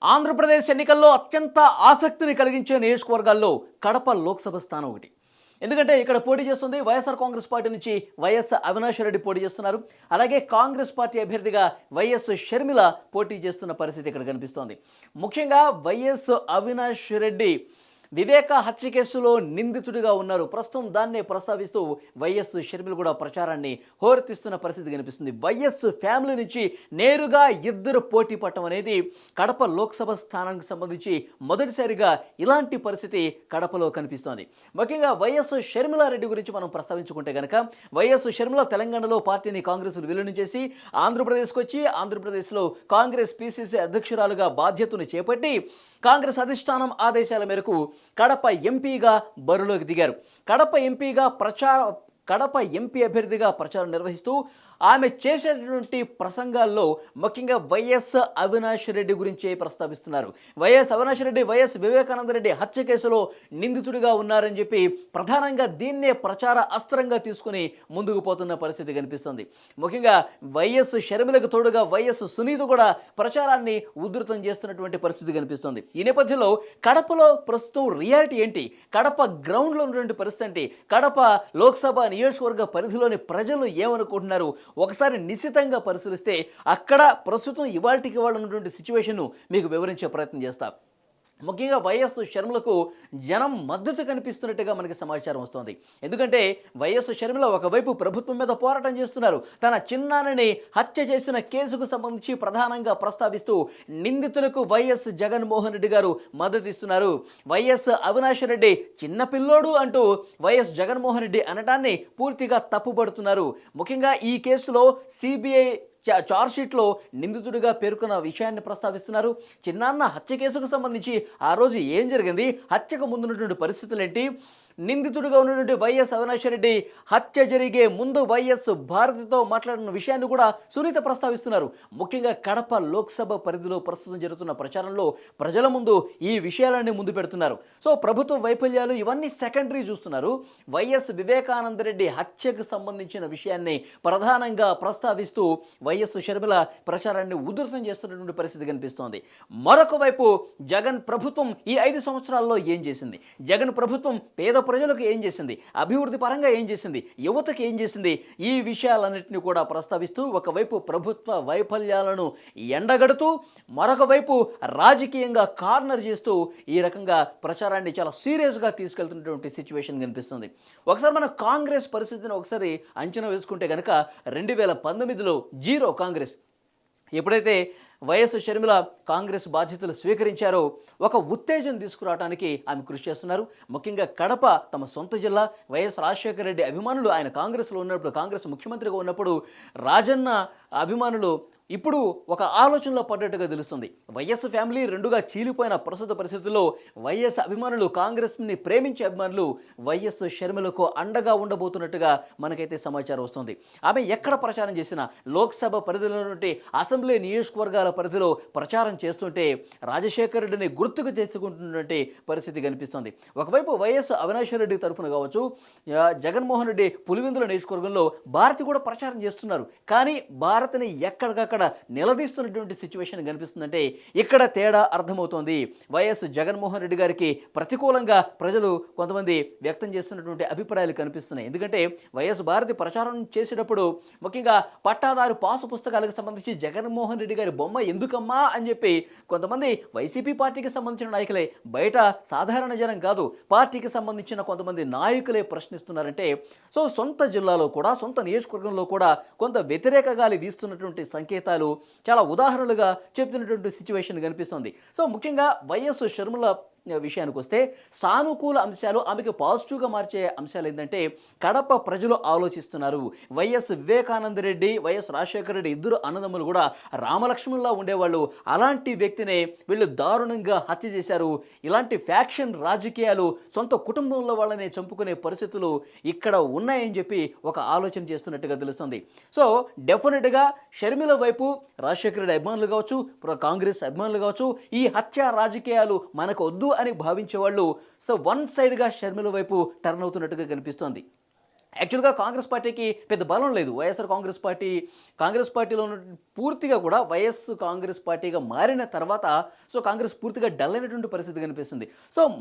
ఆంధ్రప్రదేశ్ ఎన్నికల్లో అత్యంత ఆసక్తిని కలిగించే నియోజకవర్గాల్లో కడప లోక్సభ స్థానం ఒకటి. ఎందుకంటే ఇక్కడ పోటీ చేస్తుంది వైఎస్ఆర్ కాంగ్రెస్ పార్టీ నుంచి వైఎస్ అవినాష్ రెడ్డి పోటీ చేస్తున్నారు. అలాగే కాంగ్రెస్ పార్టీ అభ్యర్థిగా వైఎస్ షర్మిల పోటీ చేస్తున్న పరిస్థితి ఇక్కడ కనిపిస్తోంది. ముఖ్యంగా వైఎస్ అవినాష్ రెడ్డి వివేక హత్య కేసులో నిందితుడిగా ఉన్నారు. ప్రస్తుతం దాన్నే ప్రస్తావిస్తూ వైఎస్ షర్మిల కూడా ప్రచారాన్ని హోరెత్తిస్తున్న పరిస్థితి కనిపిస్తుంది. వైఎస్ ఫ్యామిలీ నుంచి నేరుగా ఇద్దరు పోటీ పట్టడం అనేది కడప లోక్సభ స్థానానికి సంబంధించి మొదటిసారిగా ఇలాంటి పరిస్థితి కడపలో కనిపిస్తోంది. ముఖ్యంగా వైఎస్ షర్మిలారెడ్డి గురించి మనం ప్రస్తావించుకుంటే కనుక వైఎస్ షర్మిల తెలంగాణలో పార్టీని కాంగ్రెస్ విలీనం చేసి ఆంధ్రప్రదేశ్కి వచ్చి ఆంధ్రప్రదేశ్లో కాంగ్రెస్ పిసిసి అధ్యక్షురాలుగా బాధ్యతను చేపట్టి కాంగ్రెస్ అధిష్టానం ఆదేశాల మేరకు కడప ఎంపీగా బరిలోకి దిగారు. కడప ఎంపీ అభ్యర్థిగా ప్రచారం నిర్వహిస్తూ ఆమె చేసేటటువంటి ప్రసంగాల్లో ముఖ్యంగా వైఎస్ అవినాష్ రెడ్డి గురించే ప్రస్తావిస్తున్నారు. వైఎస్ అవినాష్ రెడ్డి వైఎస్ వివేకానంద రెడ్డి హత్య కేసులో నిందితుడిగా ఉన్నారని చెప్పి ప్రధానంగా దీన్నే ప్రచార అస్త్రంగా తీసుకుని ముందుకు పోతున్న పరిస్థితి కనిపిస్తుంది. ముఖ్యంగా వైఎస్ షర్మిలకు తోడుగా వైఎస్ సునీత కూడా ప్రచారాన్ని ఉధృతం చేస్తున్నటువంటి పరిస్థితి కనిపిస్తుంది. ఈ నేపథ్యంలో కడపలో ప్రస్తుతం రియాలిటీ ఏంటి, కడప గ్రౌండ్లో ఉన్నటువంటి పరిస్థితి ఏంటి, కడప లోక్సభ నియోజకవర్గ పరిధిలోని ప్రజలు ఏమనుకుంటున్నారు ఒకసారి నిశ్చితంగా పరిశీలిస్తే అక్కడ ప్రస్తుతం ఇవాళకి వాళ్ళు ఉన్నటువంటి సిచ్యువేషన్ను మీకు వివరించే ప్రయత్నం చేస్తా. ముఖ్యంగా వైఎస్ షర్మిలకు జనం మద్దతు కనిపిస్తున్నట్టుగా మనకి సమాచారం వస్తుంది. ఎందుకంటే వైఎస్ షర్మిల ఒకవైపు ప్రభుత్వం మీద పోరాటం చేస్తున్నారు. తన చిన్నాన్నని హత్య చేసిన కేసుకు సంబంధించి ప్రధానంగా ప్రస్తావిస్తూ నిందితులకు వైఎస్ జగన్మోహన్ రెడ్డి గారు మద్దతు ఇస్తున్నారు. వైఎస్ అవినాష్ రెడ్డి చిన్నపిల్లోడు అంటూ వైఎస్ జగన్మోహన్ రెడ్డి అనడాన్ని పూర్తిగా తప్పుపడుతున్నారు. ముఖ్యంగా ఈ కేసులో సిబిఐ చార్జ్షీట్లో నిందితుడిగా పేర్కొన్న విషయాన్ని ప్రస్తావిస్తున్నారు. చిన్నాన్న హత్య కేసుకు సంబంధించి ఆ రోజు ఏం జరిగింది, హత్యకు ముందున్నటువంటి పరిస్థితులు ఏంటి, నిందితుడిగా ఉన్నటువంటి వైఎస్ అవినాష్ రెడ్డి హత్య జరిగే ముందు వైఎస్ భారతితో మాట్లాడిన విషయాన్ని కూడా సునీత ప్రస్తావిస్తున్నారు. ముఖ్యంగా కడప లోక్సభ పరిధిలో ప్రస్తుతం జరుగుతున్న ప్రచారంలో ప్రజల ముందు ఈ విషయాలన్నీ ముందు పెడుతున్నారు. సో ప్రభుత్వ వైఫల్యాలు ఇవన్నీ సెకండరీ చూస్తున్నారు. వైఎస్ వివేకానంద రెడ్డి హత్యకు సంబంధించిన విషయాన్ని ప్రధానంగా ప్రస్తావిస్తూ వైఎస్ షర్మిల ప్రచారాన్ని ఉధృతం చేస్తున్నటువంటి పరిస్థితి కనిపిస్తోంది. మరొక వైపు జగన్ ప్రభుత్వం ఈ 5 సంవత్సరాల్లో ఏం చేసింది, జగన్ ప్రభుత్వం పేద ప్రజలకు ఏం చేసింది, అభివృద్ధి పరంగా ఏం చేసింది, యువతకి ఏం చేసింది, ఈ విషయాలన్నింటినీ కూడా ప్రస్తావిస్తూ ఒకవైపు ప్రభుత్వ వైఫల్యాలను ఎండగడుతూ మరొక వైపు రాజకీయంగా కార్నర్ చేస్తూ ఈ రకంగా ప్రచారాన్ని చాలా సీరియస్గా తీసుకెళ్తున్నటువంటి సిచ్యువేషన్ కనిపిస్తుంది. ఒకసారి మన కాంగ్రెస్ పరిస్థితిని ఒకసారి అంచనా వేసుకుంటే కనుక 2019లో జీరో కాంగ్రెస్. ఎప్పుడైతే వైఎస్ షర్మిల కాంగ్రెస్ బాధ్యతలు స్వీకరించారో ఒక ఉత్తేజం తీసుకురావడానికి ఆమె కృషి చేస్తున్నారు. ముఖ్యంగా కడప తమ సొంత జిల్లా. వైఎస్ రాజశేఖర రెడ్డి అభిమానులు ఆయన కాంగ్రెస్లో ఉన్నప్పుడు, కాంగ్రెస్ ముఖ్యమంత్రిగా ఉన్నప్పుడు రాజన్న అభిమానులు ఇప్పుడు ఒక ఆలోచనలో పడ్డట్టుగా తెలుస్తుంది. వైఎస్ ఫ్యామిలీ రెండుగా చీలిపోయిన ప్రస్తుత పరిస్థితుల్లో వైఎస్ అభిమానులు, కాంగ్రెస్ని ప్రేమించే అభిమానులు వైఎస్ షర్మిలకు అండగా ఉండబోతున్నట్టుగా మనకైతే సమాచారం వస్తుంది. ఆమె ఎక్కడ ప్రచారం చేసినా లోక్సభ పరిధిలో నుండి అసెంబ్లీ నియోజకవర్గాల పరిధిలో ప్రచారం చేస్తుంటే రాజశేఖర రెడ్డిని గుర్తుకు తెచ్చుకుంటున్నటువంటి పరిస్థితి కనిపిస్తుంది. ఒకవైపు వైఎస్ అవినాష్ రెడ్డి తరఫున కావచ్చు, జగన్మోహన్ రెడ్డి పులివెందుల నియోజకవర్గంలో భారతి కూడా ప్రచారం చేస్తున్నారు. కానీ భారతిని ఎక్కడికక్కడ నిలదీస్తున్నటువంటి సిచ్యువేషన్ కనిపిస్తుందంటే ఇక్కడ తేడా అర్థమవుతోంది. వైఎస్ జగన్మోహన్ రెడ్డి గారికి ప్రతికూలంగా ప్రజలు కొంతమంది వ్యక్తం చేస్తున్నటువంటి అభిప్రాయాలు కనిపిస్తున్నాయి. ఎందుకంటే వైఎస్ భారతి ప్రచారం చేసేటప్పుడు ముఖ్యంగా పట్టాదారు పాసు పుస్తకాలకు సంబంధించి జగన్మోహన్ రెడ్డి గారి బొమ్మ ఎందుకమ్మా అని చెప్పి కొంతమంది వైసీపీ పార్టీకి సంబంధించిన నాయకులే, బయట సాధారణ జనం కాదు, పార్టీకి సంబంధించిన కొంతమంది నాయకులే ప్రశ్నిస్తున్నారంటే సో సొంత జిల్లాలో కూడా, సొంత నియోజకవర్గంలో కూడా కొంత వ్యతిరేక గాలి వీస్తున్నటువంటి సంకేతాలు చాలా ఉదాహరణలుగా చెప్తున్నటువంటి సిచ్యువేషన్ కనిపిస్తుంది. సో ముఖ్యంగా వైఎస్ షర్మిల విషయానికి వస్తే సానుకూల అంశాలు, ఆమెకు పాజిటివ్గా మార్చే అంశాలు ఏంటంటే కడప ప్రజలు ఆలోచిస్తున్నారు. వైఎస్ వివేకానంద రెడ్డి, వైఎస్ రాజశేఖర రెడ్డి ఇద్దరు అన్నదమ్ములు కూడా రామలక్ష్మణులా ఉండేవాళ్ళు. అలాంటి వ్యక్తినే వీళ్ళు దారుణంగా హత్య చేశారు. ఇలాంటి ఫ్యాక్షన్ రాజకీయాలు సొంత కుటుంబంలో వాళ్ళని చంపుకునే పరిస్థితులు ఇక్కడ ఉన్నాయని చెప్పి ఒక ఆలోచన చేస్తున్నట్టుగా తెలుస్తుంది. సో డెఫినెట్గా షర్మిల వైపు రాజశేఖర రెడ్డి అభిమానులు కావచ్చు, కాంగ్రెస్ అభిమానులు కావచ్చు, ఈ హత్య రాజకీయాలు మనకు వద్దు అని భావించే వాళ్ళు సో వన్ సైడ్గా షర్మిల వైపు టర్న్ అవుతున్నట్టుగా కనిపిస్తోంది. యాక్చువల్గా కాంగ్రెస్ పార్టీకి పెద్ద బలం లేదు. వైఎస్ఆర్ కాంగ్రెస్ పార్టీలో ఉన్న పూర్తిగా కూడా కాంగ్రెస్ పార్టీగా మారిన తర్వాత కాంగ్రెస్ పూర్తిగా డల్ అయినటువంటి పరిస్థితి కనిపిస్తుంది.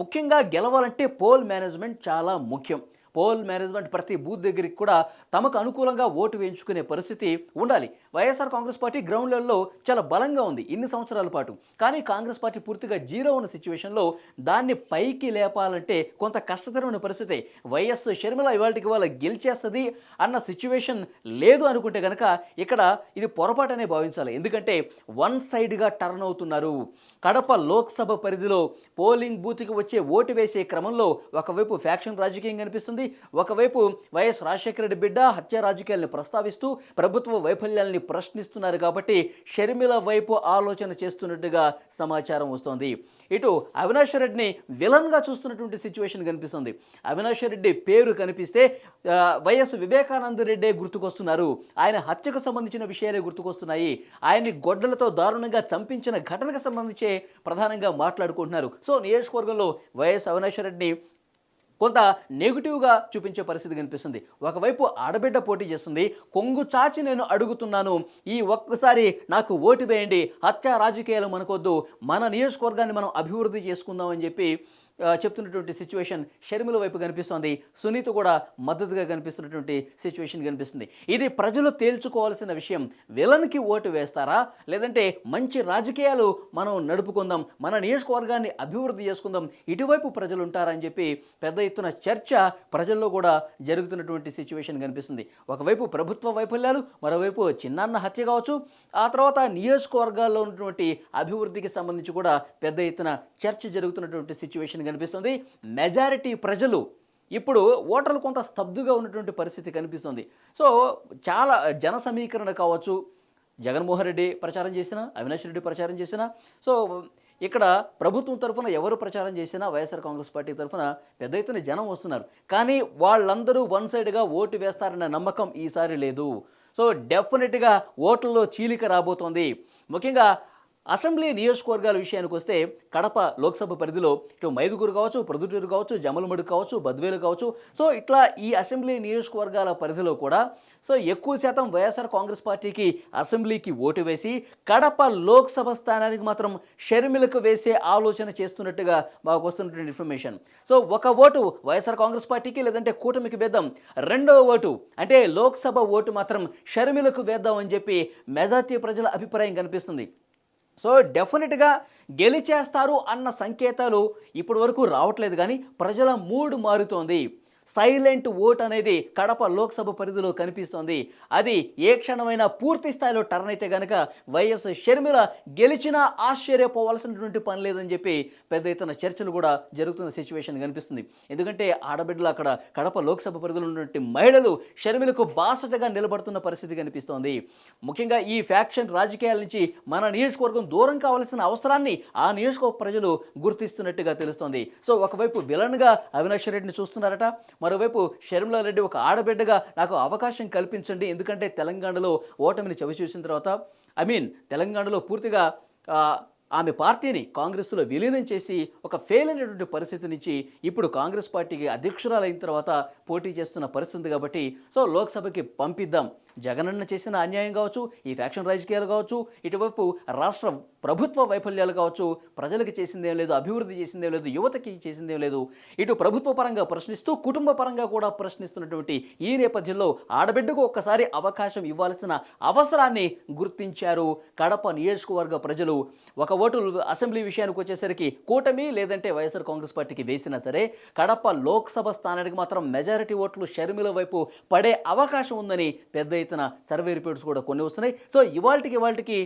ముఖ్యంగా గెలవాలంటే పోల్ మేనేజ్మెంట్ చాలా ముఖ్యం. పోల్ మేనేజ్మెంట్ ప్రతి బూత్ దగ్గరికి కూడా తమకు అనుకూలంగా ఓటు వేయించుకునే పరిస్థితి ఉండాలి. వైఎస్ఆర్ కాంగ్రెస్ పార్టీ గ్రౌండ్ లెవెల్లో చాలా బలంగా ఉంది ఇన్ని సంవత్సరాల పాటు. కానీ కాంగ్రెస్ పార్టీ పూర్తిగా జీరో ఉన్న సిచ్యువేషన్లో దాన్ని పైకి లేపాలంటే కొంత కష్టతరమైన పరిస్థితి. వైఎస్ షర్మిల ఇవాళకి వాళ్ళ గెలిచేస్తుంది అన్న సిచ్యువేషన్ లేదు అనుకుంటే కనుక ఇక్కడ ఇది పొరపాటనే భావించాలి. ఎందుకంటే వన్ సైడ్గా టర్న్ అవుతున్నారు. కడప లోక్సభ పరిధిలో పోలింగ్ బూత్కి వచ్చే ఓటు వేసే క్రమంలో ఒకవైపు ఫ్యాక్షన్ రాజకీయం కనిపిస్తుంది, ఒకవైపు వైఎస్ రాజశేఖర రెడ్డి బిడ్డ హత్య రాజకీయాలను ప్రస్తావిస్తూ ప్రభుత్వ వైఫల్యాలని ప్రశ్నిస్తున్నారు. కాబట్టి షర్మిల వైపు ఆలోచన చేస్తున్నట్టుగా సమాచారం వస్తోంది. ఇటు అవినాష్ రెడ్డిని విలన్గా చూస్తున్నటువంటి సిచ్యువేషన్ కనిపిస్తుంది. అవినాష్ రెడ్డి పేరు కనిపిస్తే వైఎస్ వివేకానంద రెడ్డే గుర్తుకొస్తున్నారు. ఆయన హత్యకు సంబంధించిన విషయాలే గుర్తుకొస్తున్నాయి. ఆయన్ని గొడ్డలతో దారుణంగా చంపించిన ఘటనకు సంబంధించే ప్రధానంగా మాట్లాడుకుంటున్నారు. నియోజకవర్గంలో వైఎస్ అవినాష్ రెడ్డిని కొంత నెగిటివ్గా చూపించే పరిస్థితి కనిపిస్తుంది. ఒకవైపు ఆడబిడ్డ పోటీ చేస్తుంది, కొంగు చాచి నేను అడుగుతున్నాను, ఈ ఒక్కసారి నాకు ఓటు వేయండి, హత్య రాజకీయాలు మనకొద్దు, మన నియోజకవర్గాన్ని మనం అభివృద్ధి చేసుకుందాం అని చెప్పి చెప్తున్నటువంటి సిచ్యువేషన్ షర్మిల వైపు కనిపిస్తోంది. సునీత కూడా మద్దతుగా కనిపిస్తున్నటువంటి సిచ్యువేషన్ కనిపిస్తుంది. ఇది ప్రజలు తేల్చుకోవాల్సిన విషయం. విలన్కి ఓటు వేస్తారా, లేదంటే మంచి రాజకీయాలు మనం నడుపుకుందాం, మన నియోజకవర్గాన్ని అభివృద్ధి చేసుకుందాం, ఇటువైపు ప్రజలు ఉంటారని చెప్పి పెద్ద ఎత్తున చర్చ ప్రజల్లో కూడా జరుగుతున్నటువంటి సిచ్యువేషన్ కనిపిస్తుంది. ఒకవైపు ప్రభుత్వ వైఫల్యాలు, మరోవైపు చిన్నాన్న హత్య కావచ్చు, ఆ తర్వాత నియోజకవర్గాల్లో ఉన్నటువంటి అభివృద్ధికి సంబంధించి కూడా పెద్ద ఎత్తున చర్చ జరుగుతున్నటువంటి సిచ్యువేషన్ కనిపిస్తుంది. మెజారిటీ ప్రజలు ఇప్పుడు ఓటర్లు కొంత స్తబ్దుగా ఉన్నటువంటి పరిస్థితి కనిపిస్తుంది. చాలా జన సమీకరణ కావచ్చు, జగన్మోహన్ రెడ్డి ప్రచారం చేసినా, అవినాష్ రెడ్డి ప్రచారం చేసినా, ఇక్కడ ప్రభుత్వం తరఫున ఎవరు ప్రచారం చేసినా వైఎస్ఆర్ కాంగ్రెస్ పార్టీ తరఫున పెద్ద ఎత్తున జనం వస్తున్నారు. కానీ వాళ్ళందరూ వన్ సైడ్గా ఓటు వేస్తారన్న నమ్మకం ఈసారి లేదు. డెఫినెట్గా ఓట్లలో చీలిక రాబోతోంది. ముఖ్యంగా అసెంబ్లీ నియోజకవర్గాల విషయానికి వస్తే కడప లోక్సభ పరిధిలో ఇటు మైదుగురు కావచ్చు, ప్రొద్దుటూరు కావచ్చు, జమ్మలమడుగు కావచ్చు, బద్వేలు కావచ్చు, ఇట్లా ఈ అసెంబ్లీ నియోజకవర్గాల పరిధిలో కూడా ఎక్కువ శాతం వైఎస్ఆర్ కాంగ్రెస్ పార్టీకి అసెంబ్లీకి ఓటు వేసి కడప లోక్సభ స్థానానికి మాత్రం షర్మిలకు వేసే ఆలోచన చేస్తున్నట్టుగా మాకు వస్తున్నటువంటి ఇన్ఫర్మేషన్. ఒక ఓటు వైఎస్ఆర్ కాంగ్రెస్ పార్టీకి లేదంటే కూటమికి వేద్దాం, రెండవ ఓటు అంటే లోక్సభ ఓటు మాత్రం షర్మిలకు వేద్దాం అని చెప్పి మెజార్టీ ప్రజల అభిప్రాయం కనిపిస్తుంది. డెఫినెట్గా గెలిచేస్తారు అన్న సంకేతాలు ఇప్పటి వరకు రావట్లేదు, కానీ ప్రజల మూడ్ మారుతోంది. సైలెంట్ ఓట్ అనేది కడప లోక్సభ పరిధిలో కనిపిస్తోంది. అది ఏ క్షణమైనా పూర్తి స్థాయిలో టర్న్ అయితే కనుక వైఎస్ షర్మిల గెలిచినా ఆశ్చర్యపోవాల్సినటువంటి పని లేదని చెప్పి పెద్ద ఎత్తున చర్చలు కూడా జరుగుతున్న సిచ్యువేషన్ కనిపిస్తుంది. ఎందుకంటే ఆడబిడ్డలు అక్కడ కడప లోక్సభ పరిధిలో ఉన్నటువంటి మహిళలు షర్మిలకు బాసటగా నిలబడుతున్న పరిస్థితి కనిపిస్తోంది. ముఖ్యంగా ఈ ఫ్యాక్షన్ రాజకీయాల నుంచి మన నియోజకవర్గం దూరం కావాల్సిన అవసరాన్ని ఆ నియోజకవర్గ ప్రజలు గుర్తిస్తున్నట్టుగా తెలుస్తోంది. ఒకవైపు విలన్గా అవినాష్ రెడ్డిని చూస్తున్నారట, మరోవైపు షర్మిలా రెడ్డి ఒక ఆడబిడ్డగా నాకు అవకాశం కల్పించండి, ఎందుకంటే తెలంగాణలో ఓటమిని చవిచూసిన తర్వాత తెలంగాణలో పూర్తిగా ఆమె పార్టీని కాంగ్రెస్లో విలీనం చేసి ఒక ఫెయిల్ అయినటువంటి పరిస్థితి నుంచి ఇప్పుడు కాంగ్రెస్ పార్టీకి అధ్యక్షురాలైన తర్వాత పోటీ చేస్తున్న పరిస్థితి కాబట్టి లోక్సభకి పంపిద్దాం. జగనన్న చేసిన అన్యాయం కావచ్చు, ఈ ఫ్యాక్షన్ రాజకీయాలు కావచ్చు, ఇటువైపు రాష్ట్ర ప్రభుత్వ వైఫల్యాలు కావచ్చు, ప్రజలకు చేసిందేం లేదు, అభివృద్ధి చేసిందేం లేదు, యువతకి చేసిందేం లేదు, ఇటు ప్రభుత్వ పరంగా ప్రశ్నిస్తూ కుటుంబ పరంగా కూడా ప్రశ్నిస్తున్నటువంటి ఈ నేపథ్యంలో ఆడబిడ్డకు ఒక్కసారి అవకాశం ఇవ్వాల్సిన అవసరాన్ని గుర్తించారు కడప నియోజకవర్గ ప్రజలు. ఒక ఓటు అసెంబ్లీ విషయానికి వచ్చేసరికి కూటమి లేదంటే వైఎస్ఆర్ కాంగ్రెస్ పార్టీకి వేసినా సరే కడప లోక్సభ స్థానానికి మాత్రం మెజారిటీ ఓట్లు షర్మిల వైపు పడే అవకాశం ఉందని పెద్ద ఎత్తున సర్వే రిపోర్ట్స్ కూడా కొన్ని వస్తున్నాయి. ఇవాళకి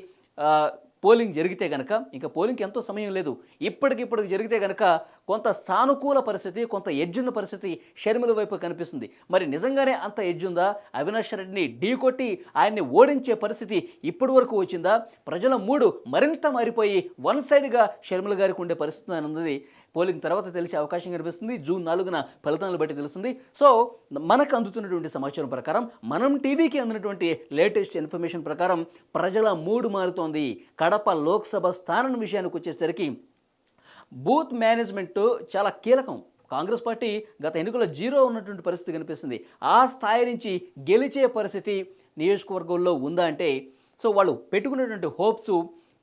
పోలింగ్ జరిగితే కనుక, ఇంకా పోలింగ్కి ఎంతో సమయం లేదు, ఇప్పటికిప్పటికి జరిగితే కనుక కొంత సానుకూల పరిస్థితి, కొంత ఎడ్జున్న పరిస్థితి షర్మిల వైపు కనిపిస్తుంది. మరి నిజంగానే అంత ఎడ్జుందా? అవినాష్ రెడ్డిని ఢీకొట్టి ఆయన్ని ఓడించే పరిస్థితి ఇప్పటి వరకు వచ్చిందా? ప్రజల మూడు మరింత మారిపోయి వన్ సైడ్గా షర్మిల గారికి ఉండే పరిస్థితి అన్నది పోలింగ్ తర్వాత తెలిసే అవకాశం కనిపిస్తుంది. జూన్ 4న ఫలితాలను బట్టి తెలుస్తుంది. మనకు అందుతున్నటువంటి సమాచారం ప్రకారం, మనం టీవీకి అందినటువంటి లేటెస్ట్ ఇన్ఫర్మేషన్ ప్రకారం ప్రజల మూడు మారుతోంది. కడప లోక్సభ స్థానం విషయానికి వచ్చేసరికి బూత్ మేనేజ్మెంట్ చాలా కీలకం కాంగ్రెస్ పార్టీ గత ఎన్నికల్లో జీరో ఉన్నటువంటి పరిస్థితి కనిపిస్తుంది. ఆ స్థాయి నుంచి గెలిచే పరిస్థితి నియోజకవర్గంలో ఉందా అంటే, సో వాళ్ళు పెట్టుకున్నటువంటి హోప్స్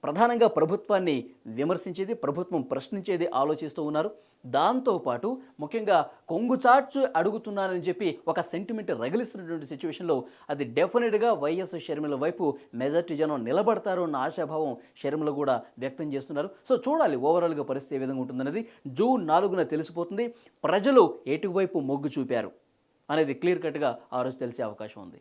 ప్రధానంగా ప్రభుత్వాన్ని విమర్శించేది, ప్రభుత్వం ప్రశ్నించేది ఆలోచిస్తూ ఉన్నారు. దాంతోపాటు ముఖ్యంగా కొంగుచార్చు అడుగుతున్నానని చెప్పి ఒక సెంటిమెంట్ రగిలిస్తున్నటువంటి సిచ్యువేషన్లో అది డెఫినెట్గా వైఎస్ షర్మిల వైపు మెజార్టీ జనం నిలబడతారు అన్న ఆశాభావం షర్మిల కూడా వ్యక్తం చేస్తున్నారు. సో చూడాలి ఓవరాల్గా పరిస్థితి ఏ విధంగా ఉంటుందనేది. జూన్ 4న తెలిసిపోతుంది ప్రజలు ఎటువైపు మొగ్గు చూపారు అనేది క్లియర్ కట్గా ఆ రోజు తెలిసే అవకాశం ఉంది.